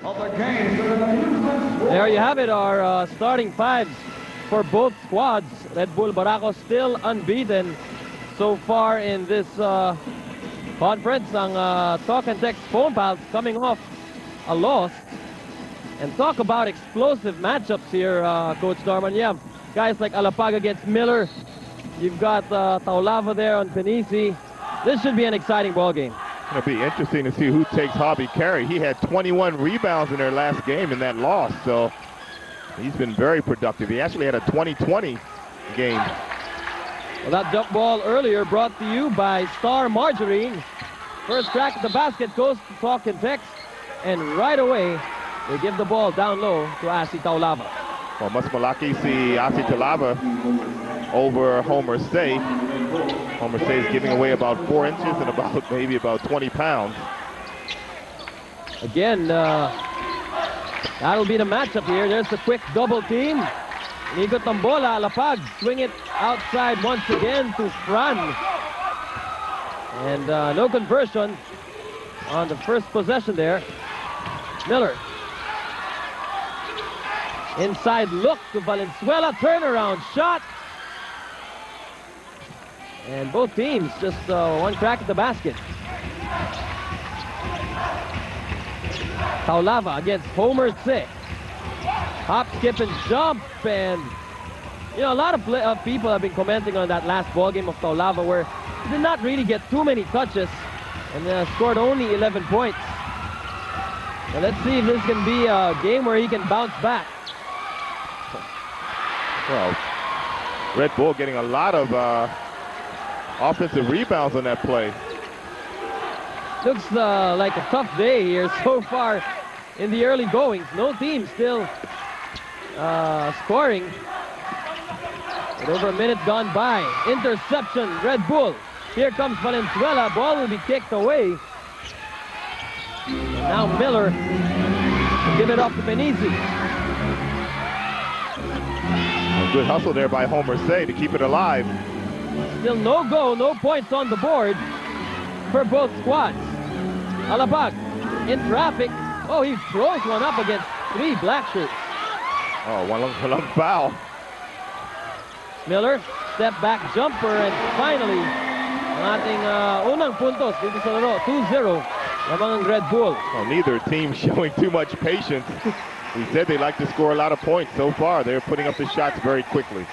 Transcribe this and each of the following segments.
There you have it, our starting fives for both squads. Red Bull Barako still unbeaten so far in this conference. Ang Talk and Text phone pals coming off a loss. And talk about explosive matchups here, Coach Norman. Yeah, guys like Alapag against Miller. You've got Taulava there on Penisi. This should be an exciting ball game. It'll be interesting to see who takes Hobby Carey. He had 21 rebounds in their last game in that loss, so he's been very productive. He actually had a 20-20 game. Well, that jump ball earlier brought to you by Star Margarine. First crack at the basket goes to Talk and Text, and right away they give the ball down low to Asi Taulava. Well, mas malaki si Asi Taulava over Homer Say. Homer Say is giving away about 4 inches and maybe about 20 pounds. Again, that'll be the matchup here. There's the quick double team. Ikot ng bola, Alapag, swing it outside once again to Fran. And no conversion on the first possession there. Miller. Inside look to Valenzuela, turnaround shot. And both teams just one crack at the basket. Taulava against Homer Tse. Hop, skip, and jump. And, you know, a lot of people have been commenting on that last ball game of Taulava where he did not really get too many touches and scored only 11 points. So let's see if this can be a game where he can bounce back. Well, Red Bull getting a lot of offensive rebounds on that play. Looks like a tough day here so far in the early goings. No team still scoring. With over a minute gone by. Interception, Red Bull. Here comes Valenzuela. Ball will be kicked away. And now Miller will give it off to Penisi. Good hustle there by Homer Say to keep it alive. Still no goal, no points on the board for both squads. Alapag in traffic. Oh, he throws one up against 3 black shirts. Oh, walang foul. Miller, step back jumper, and finally, ang ating unang puntos dito sa laro, 2-0, lamang ang Red Bull. Well, neither team showing too much patience. We said they like to score a lot of points. So far, they're putting up the shots very quickly.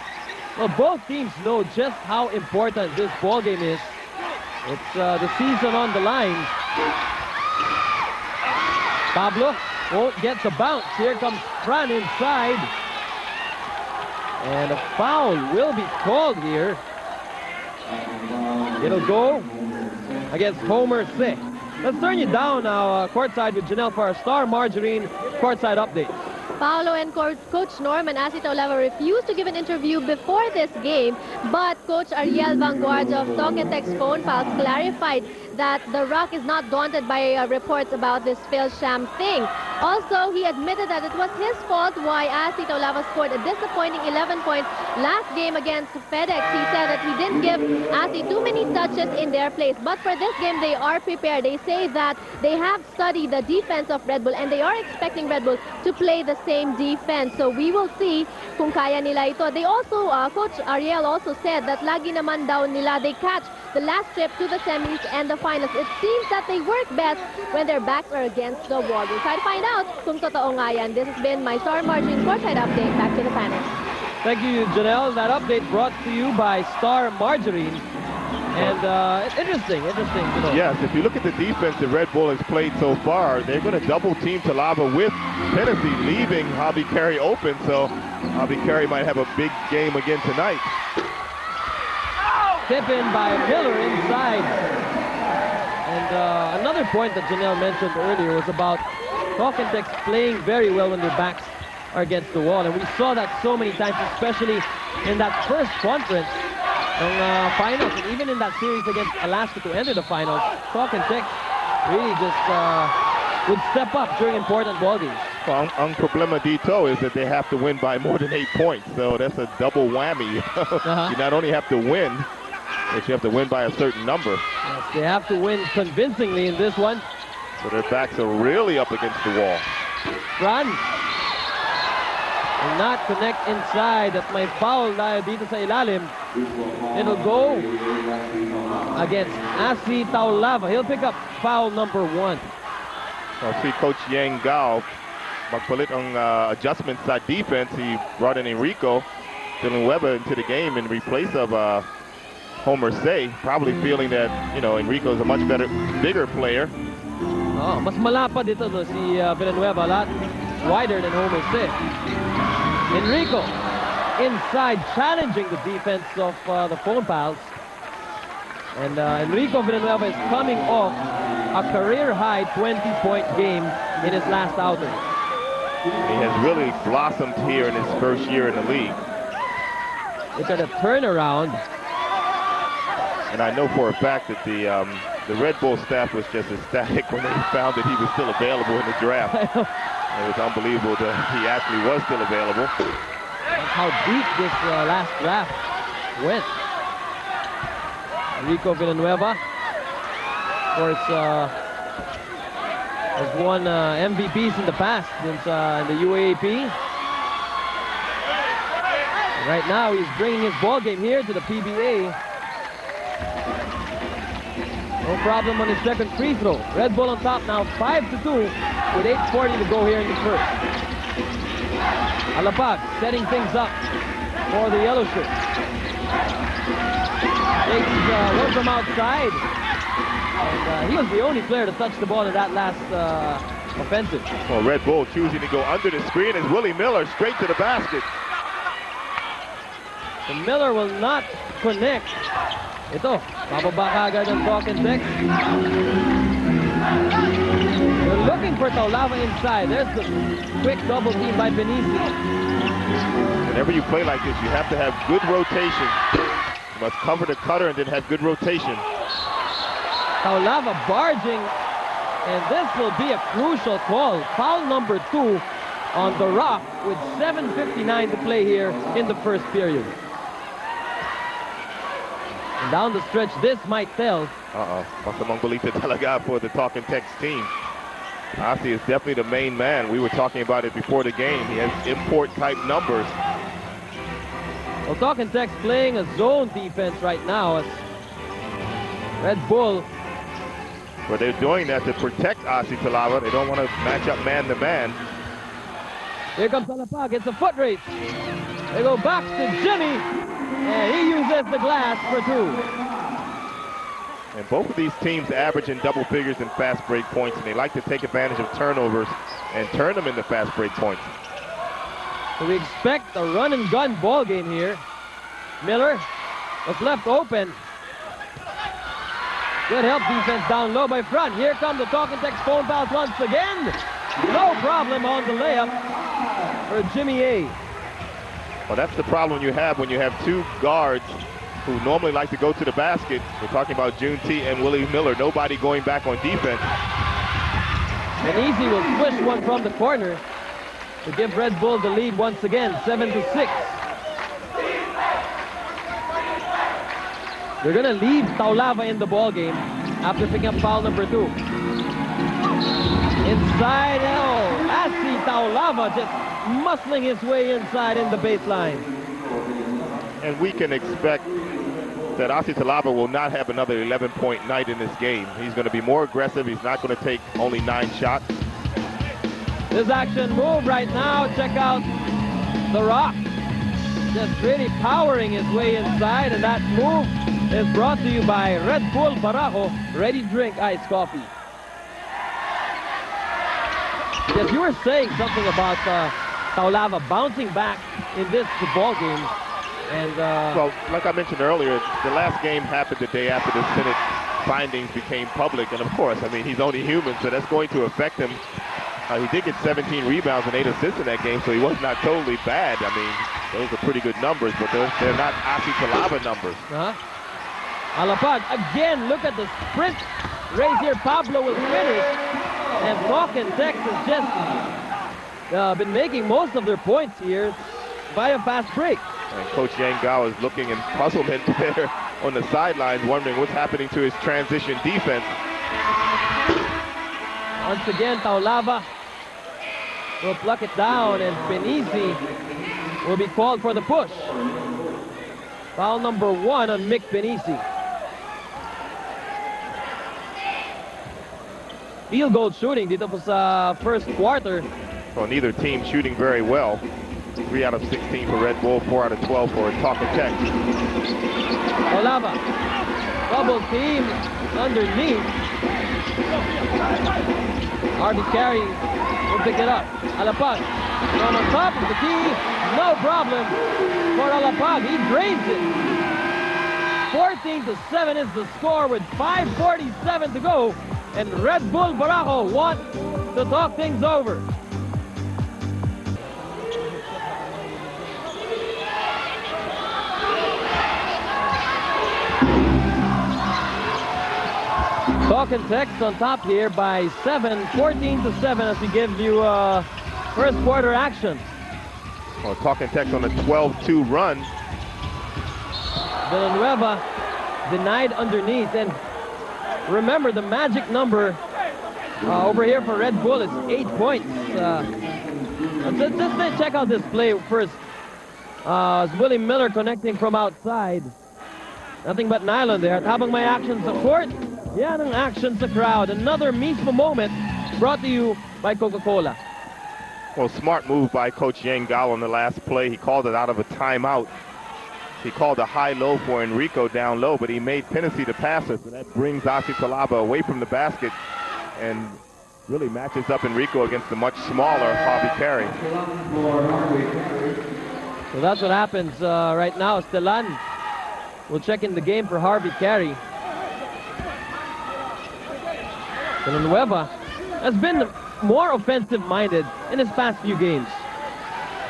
Well, both teams know just how important this ball game is. It's the season on the line. Pablo won't get the bounce. Here comes Fran inside. And a foul will be called here. It'll go against Homer Tse. Let's turn you down now, courtside with Janelle for our Star Margarine courtside update. Paolo and Coach Norman Asi Taulava refused to give an interview before this game, but Coach Ariel Vanguardia of Talk and Text phone pals clarified that the Rock is not daunted by reports about this Phil Sham thing. Also, he admitted that it was his fault why Asi Taulava scored a disappointing 11 points last game against FedEx. He said that he didn't give Asi too many touches in their place, but for this game they are prepared. They say that they have studied the defense of Red Bull and they are expecting Red Bull to play the same defense. So we will see kung kaya nila ito. They also, Coach Ariel also said that lagi naman daw nila they catch the last trip to the semis and the finals. It seems that they work best when their backs are against the wall. We'll try to find out kung totoo nga yan. This has been my Star Margarine courtside update. Back to the panel. Thank you, Janelle. That update brought to you by Star Margarine. And interesting to know. Yes, if you look at the defense that Red Bull has played so far, they're going to double team Taulava with Penisi, leaving Hobby Carey open. So Hobby Carey might have a big game again tonight. Tip in by Miller inside. And another point that Janelle mentioned earlier was about Talk and Text playing very well when their backs are against the wall. And we saw that so many times, especially in that first conference finals, and even in that series against Alaska to enter the finals. Talk and Text really just would step up during important ball games. Well, ang problema dito is that they have to win by more than 8 points, so that's a double whammy. You not only have to win, but you have to win by a certain number. Yes, they have to win convincingly in this one. So their backs are really up against the wall. Run. Will not connect inside at may foul tayo dito sa ilalim. It'll go against Asi Taulava. He'll pick up foul number 1. I'll see Coach Yang Gao magpalit ang adjustments sa defense. He brought in Enrico Villanueva into the game in replace of Homer Say, probably feeling that, you know, Enrico is a much better, bigger player. Oh, mas malapad ito no, si Villanueva, a lot wider than Homer Say. Enrico inside, challenging the defense of the Phone Pals. And Enrico Villanueva is coming off a career-high 20-point game in his last outing. He has really blossomed here in his first year in the league. Look at the turnaround. And I know for a fact that the Red Bull staff was just ecstatic when they found that he was still available in the draft. It was unbelievable that he actually was still available. That's how deep this last draft went. Enrico Villanueva, of course, has won MVPs in the past since in the UAAP. And right now, he's bringing his ball game here to the PBA. No problem on his second free throw. Red Bull on top now, 5-2, with 8:40 to go here in the first. Alapag setting things up for the yellow shirt. Takes one from outside. And he was the only player to touch the ball in that last offensive. Well, Red Bull choosing to go under the screen is Willie Miller straight to the basket. So Miller will not connect. Ito, bababa agad ang talk and text. They're looking for Taulava inside. There's the quick double team by Benisi. Whenever you play like this, you have to have good rotation. You must cover the cutter and then have good rotation. Taulava barging, and this will be a crucial call. Foul number 2 on the Rock with 7:59 to play here in the first period. And down the stretch, this might tell. Masamang balita talaga for the talk and text team. Asi is definitely the main man. We were talking about it before the game. He has import-type numbers. Well, talk and text playing a zone defense right now as Red Bull. But they're doing that to protect Asi Taulava. They don't want to match up man-to-man. Here comes Alapag. It's a foot race. They go back to Jimmy. And he uses the glass for 2. And both of these teams average in double figures in fast break points, and they like to take advantage of turnovers and turn them into fast break points. So we expect a run and gun ball game here. Miller was left open. Good help defense down low by front. Here come the talk and text Phone Pals once again. No problem on the layup for Jimmy A. Well, that's the problem you have when you have two guards who normally like to go to the basket. We're talking about June T and Willie Miller. Nobody going back on defense. And Easy will push one from the corner to give Red Bull the lead once again, 7-6. They're going to leave Taulava in the ball game after picking up foul number 2. Inside, Asi Taulava just muscling his way inside in the baseline. And we can expect that Asi Taulava will not have another 11-point night in this game. He's going to be more aggressive. He's not going to take only 9 shots. This action move right now. Check out the Rock. Just really powering his way inside, and that move is brought to you by Red Bull Barako Ready Drink Iced Coffee. Yes, you were saying something about Taulava bouncing back in this ball game. And well, like I mentioned earlier, the last game happened the day after the Senate findings became public. And of course, I mean, he's only human, so that's going to affect him. He did get 17 rebounds and 8 assists in that game, so he was not totally bad. I mean, those are pretty good numbers, but they're not Asi Taulava numbers. Alapag, again, look at the sprint race here. Pablo will finish. And Talk and Tex has just been making most of their points here via fast break. And Coach Yang Gao is looking in puzzlement there on the sidelines, wondering what's happening to his transition defense. Once again, Taulava will pluck it down, and Penisi will be called for the push. Foul number 1 on Mick Penisi. Field goal shooting dito po sa first quarter. Well, neither team shooting very well. 3 out of 16 for Red Bull, 4 out of 12 for Talking Tech. Olava, double team underneath. Harvey Carey will pick it up. Alapag on top of the key. No problem for Alapag. He drains it. 14-7 is the score with 5:47 to go. And Red Bull Barako want to talk things over. Talking Tex on top here by 7, 14-7 as we give you first quarter action. Well, Talking Tex on a 12-2 run. Villanueva denied underneath, and remember the magic number over here for Red Bull is 8 points. Let's check out this play first. It's Willie Miller connecting from outside. Nothing but nylon there. At habang may action sa court, yan ang action sa crowd. Another mismo moment brought to you by Coca-Cola. Well, smart move by Coach Yang Gao on the last play. He called it out of a timeout. He called a high-low for Enrico down low, but he made Penisi the passer. So that brings Asi Talaba away from the basket and really matches up Enrico against the much smaller Harvey Carey. So that's what happens right now. Stellan will check in the game for Harvey Carey. Villanueva has been more offensive-minded in his past few games.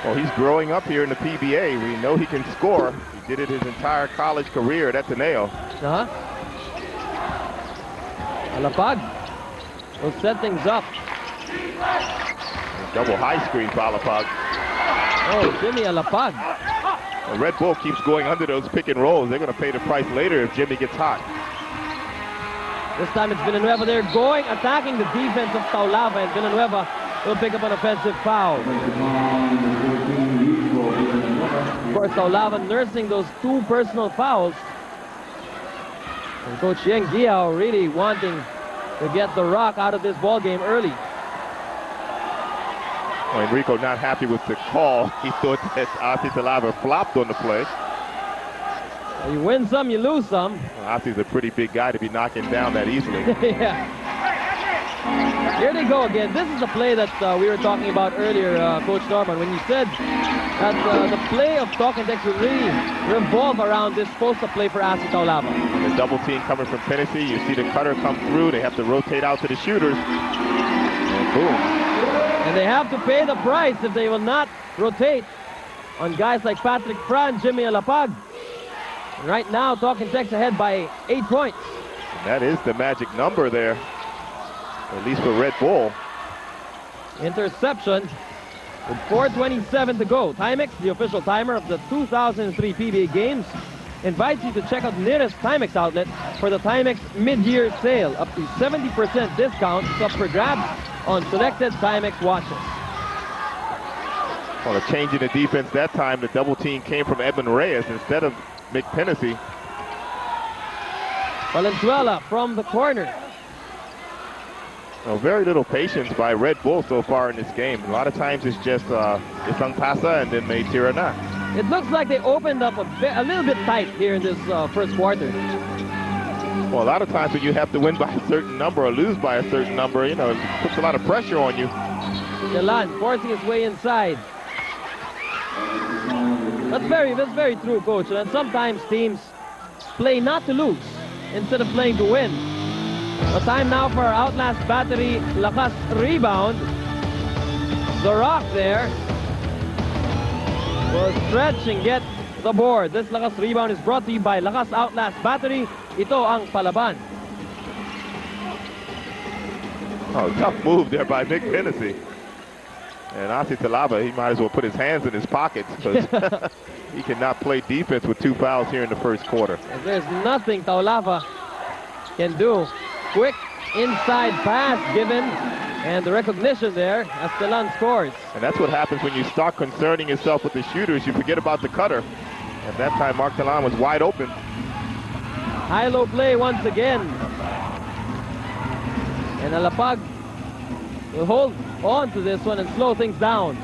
Well, he's growing up here in the PBA. We know he can score. He did it his entire college career at Ateneo. Alapag will set things up. Double high screen for Alapag. Oh, Jimmy Alapag. Well, Red Bull keeps going under those pick and rolls. They're going to pay the price later if Jimmy gets hot. This time it's Villanueva. They're going, attacking the defense of Taulava, and Villanueva will pick up an offensive foul. Of course, Taulava nursing those 2 personal fouls. And Coach Yang Giao really wanting to get the Rock out of this ball game early. Well, Enrico not happy with the call. He thought that Asi Talava flopped on the play. You win some, you lose some. Well, Asi's a pretty big guy to be knocking down that easily. Yeah. Here they go again. This is the play that we were talking about earlier, Coach Norman, when you said that the play of Talking Tex will really revolve around this post-up play for Asi Taulava. The double team coming from Tennessee. You see the cutter come through. They have to rotate out to the shooters. And boom. And they have to pay the price if they will not rotate on guys like Patrick Fran, Jimmy Alapag. And right now, Talking Tex ahead by 8 points. And that is the magic number there, at least for Red Bull. Interception with 4:27 to go. Timex, the official timer of the 2003 PBA games, invites you to check out nearest Timex outlet for the Timex mid-year sale. Up to 70% discount is up for grabs on selected Timex watches. Well, a change in the defense that time. The double team came from Edmund Reyes instead of Mick Penisi. Valenzuela from the corner. Well, very little patience by Red Bull so far in this game. A lot of times it's just isang pasa and then may tira na. It looks like they opened up a little bit tight here in this first quarter. Well, a lot of times when you have to win by a certain number or lose by a certain number, you know, it puts a lot of pressure on you. Delan forcing his way inside. That's very true, Coach. And sometimes teams play not to lose instead of playing to win. The time now for our Outlast Battery Lakas rebound. The Rock there will stretch and get the board. This Lakas rebound is brought to you by Lakas Outlast Battery. Ito ang palaban. Oh, tough move there by Mick Penisi. And Asi Talaba, he might as well put his hands in his pockets because he cannot play defense with 2 fouls here in the first quarter. There's nothing Taulava can do. Quick inside pass given And the recognition there as Telan scores. And that's what happens when you start concerning yourself with the shooters. You forget about the cutter. At that time, Mark Telan was wide open. High-low play once again. And Alapag will hold on to this one and slow things down.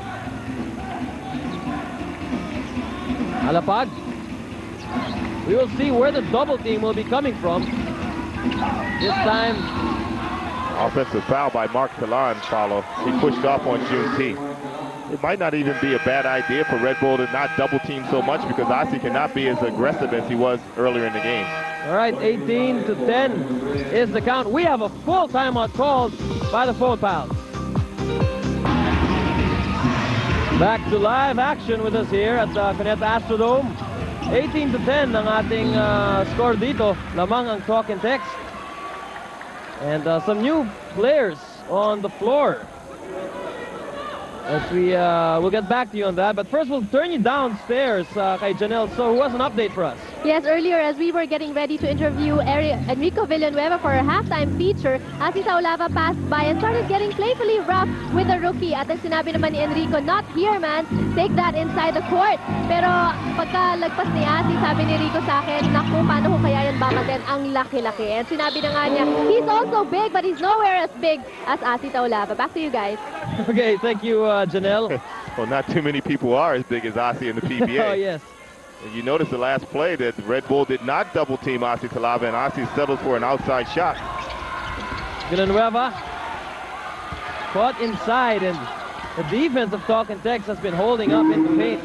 Alapag. We will see where the double team will be coming from. This time, offensive foul by Mark Telan, follow. He pushed off on June T. It might not even be a bad idea for Red Bull to not double team so much because Asi cannot be as aggressive as he was earlier in the game. All right, 18-10 is the count. We have a full timeout called by the phone pals. Back to live action with us here at the Cuneta Astrodome. 18-10 ang ating score dito. Lamang ang talk and text. And some new players on the floor. As we we'll get back to you on that. But first, we'll turn you downstairs kay Janelle So, who has an update for us. Yes, earlier as we were getting ready to interview Enrico Villanueva for a halftime feature, Asi Taulava passed by and started getting playfully rough with the rookie. At ang sinabi naman ni Enrico, not here man, take that inside the court. Pero pagka lagpas ni Asi, sabi ni Rico sa akin, naku, paano ko kaya yan bakatin? Ang laki-laki. And sinabi na nga niya, he's also big but he's nowhere as big as Asi Taulava. Back to you guys. Okay, thank you, Janelle. Well, not too many people are as big as Asi in the PBA. Oh, yes. And you notice the last play that Red Bull did not double team Asi Taulava, and Asi settled for an outside shot. Villanueva caught inside, and the defense of Talk and Tex has been holding up in the paint.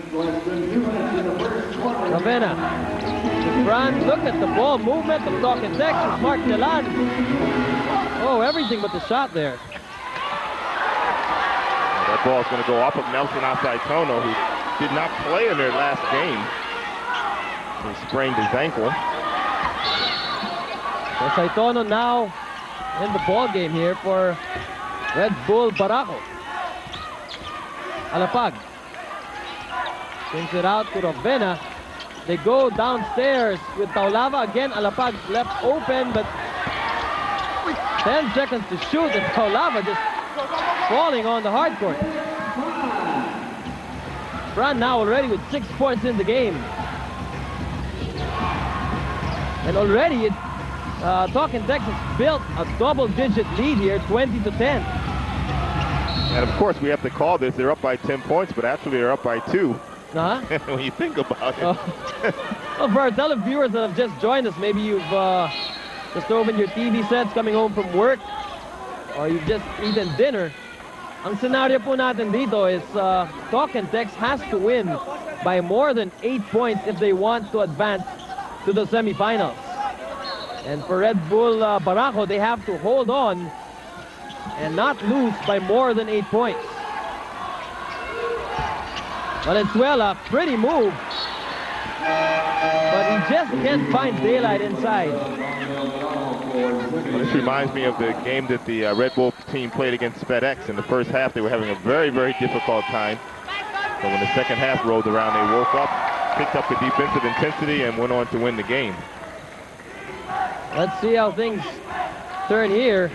Ravenna. Fran, look at the ball movement of Talk and Tex with Mark Telan. Oh, everything but the shot there. That ball is going to go off of Nelson Asaitono, who did not play in their last game. He sprained his ankle. Asaitono now in the ball game here for Red Bull Barako. Alapag brings it out to Ravenna. They go downstairs with Taulava again. Alapag left open, but 10 seconds to shoot, and Taulava just falling on the hard court. Fran now already with 6 points in the game. And already Talk and Tex has built a double-digit lead here, 20-10. And of course, we have to call this. They're up by 10 points, but actually they're up by 2. When you think about it. Well, for our televiewers that have just joined us, maybe you've just opened your TV sets coming home from work, or you've just eaten dinner. Ang scenario po natin dito is Talk and Tex has to win by more than 8 points if they want to advance to the semifinals. And for Red Bull Barako, they have to hold on and not lose by more than 8 points. Valenzuela, pretty move. But he just can't find daylight inside. Well, this reminds me of the game that the Red Bull team played against FedEx. In the first half, they were having a very, very difficult time. But when the second half rolled around, they woke up, picked up the defensive intensity, and went on to win the game. Let's see how things turn here.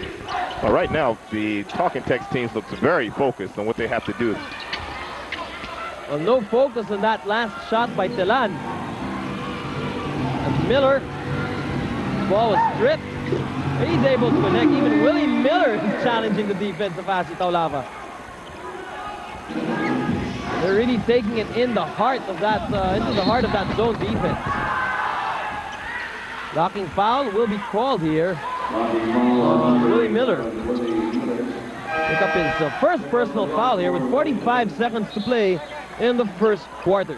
Well, right now, the Talk and Text teams looks very focused on what they have to do. Well, no focus on that last shot by Telan. And Miller, the ball was stripped. He's able to connect. Even Willie Miller is challenging the defense of Asi Taulava. They're really taking it in the heart of that, into the heart of that zone defense. Blocking foul will be called here on Willie Miller. Pick up his first personal foul here with 45 seconds to play in the first quarter.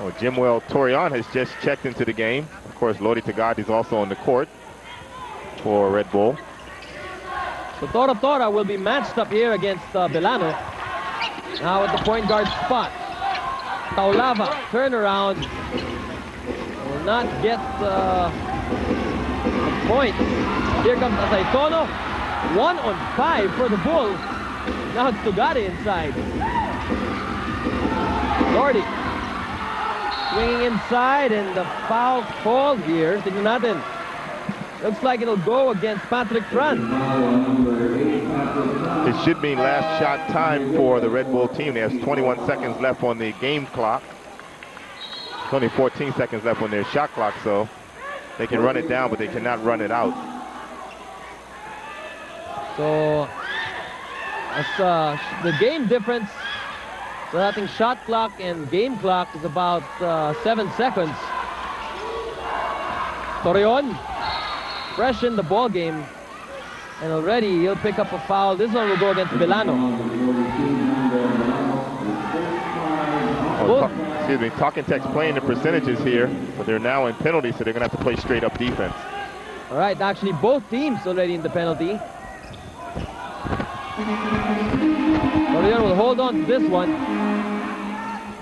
Oh, Jimwell Torian has just checked into the game. Of course, Lodi Tagad is also on the court for Red Bull. So Tora will be matched up here against Belano. Now at the point guard spot. Taulava, turnaround. Will not get the point. Here comes Asaitono. 1-on-5 for the Bulls. Now it's Tugade inside. Lordy swinging inside, and the foul called here. Tignan natin. Looks like it'll go against Patrick Fran. It should mean last shot time for the Red Bull team. There's 21 seconds left on the game clock. There's only 14 seconds left on their shot clock, so they can run it down, but they cannot run it out. So, the game difference, so I think shot clock and game clock is about 7 seconds. Torreon, fresh in the ball game, and already he'll pick up a foul. This one will go against Milano. Excuse me, Talking Text playing the percentages here, but they're now in penalty, so they're going to have to play straight up defense. All right, actually both teams already in the penalty. Torreon will hold on to this one.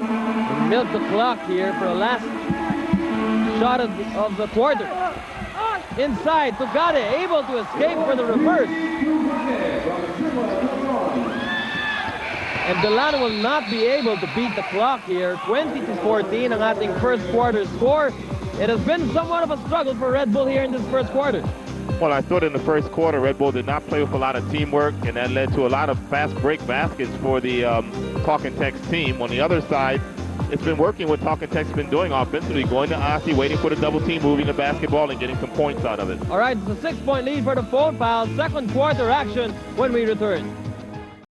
And milk the clock here for a last shot of the quarter. Inside, Tugade able to escape for the reverse. And Delano will not be able to beat the clock here. 20-14 ang ating first quarter score. It has been somewhat of a struggle for Red Bull here in this first quarter. Well, I thought in the first quarter, Red Bull did not play with a lot of teamwork, and that led to a lot of fast break baskets for the Talking Text team. On the other side, it's been working what Talking Text been doing offensively, going to Asi, waiting for the double team, moving the basketball, and getting some points out of it. All right, it's a 6-point lead for the Phone Pals. Second quarter action when we return.